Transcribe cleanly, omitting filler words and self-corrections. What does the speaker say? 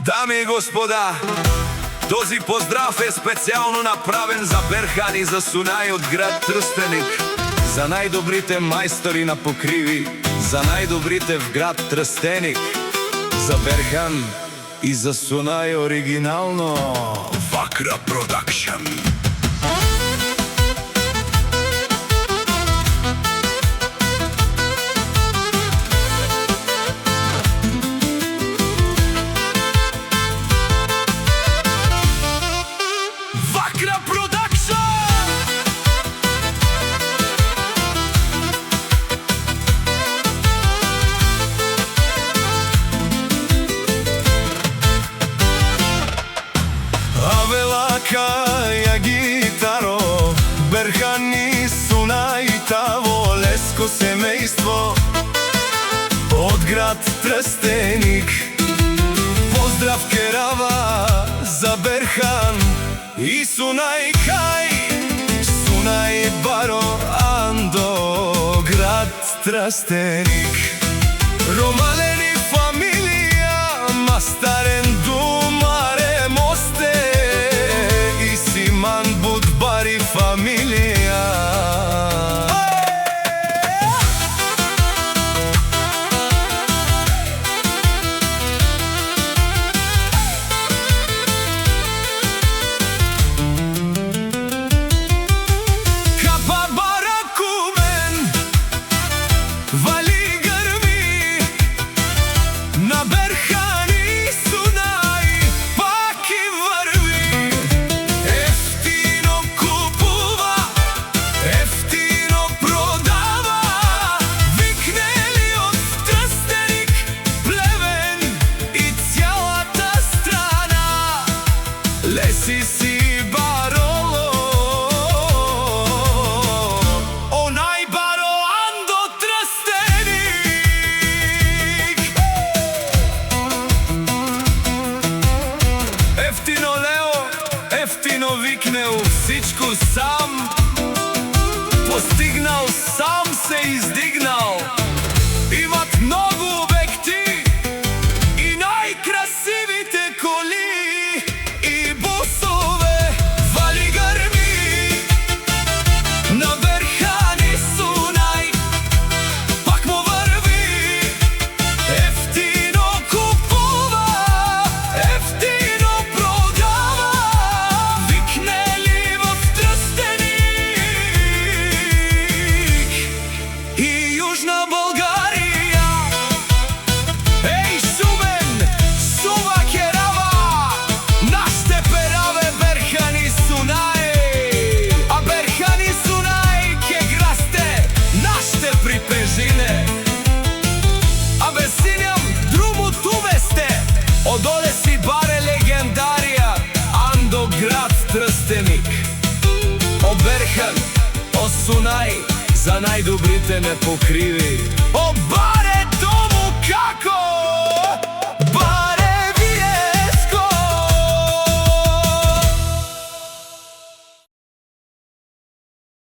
Дами и господа, този поздрав е специално направен за Берхан и за Сунай от град Тръстеник, за най-добрите майстори на покриви, за най-добрите в град Тръстеник, за Берхан и за Сунай оригинално. Вакра Продакшън. Ја гитаро, Берхан и Сунай, таво леско семејство од град Тръстеник. Поздрав керава за Берхан и Сунай, кај Сунай баро Андо, град Тръстеник. Ромалени фамилија, мастарен думаре мосте, Симан Будбари фамилија. Капа баракумен, вали грми на Берхан и Сунай, пак и върви. Леси си бароло, онај баро Андо Тръстеник. Ефтино Лео, ефтино Викнео, всичко сам постигнал, сам се издигнал. Имат много обекти и най-красивите коли. Одоле си баре легендарија Андо, град Тръстеник. О Берхан, о Сунай, за најдобрите ме покриви. О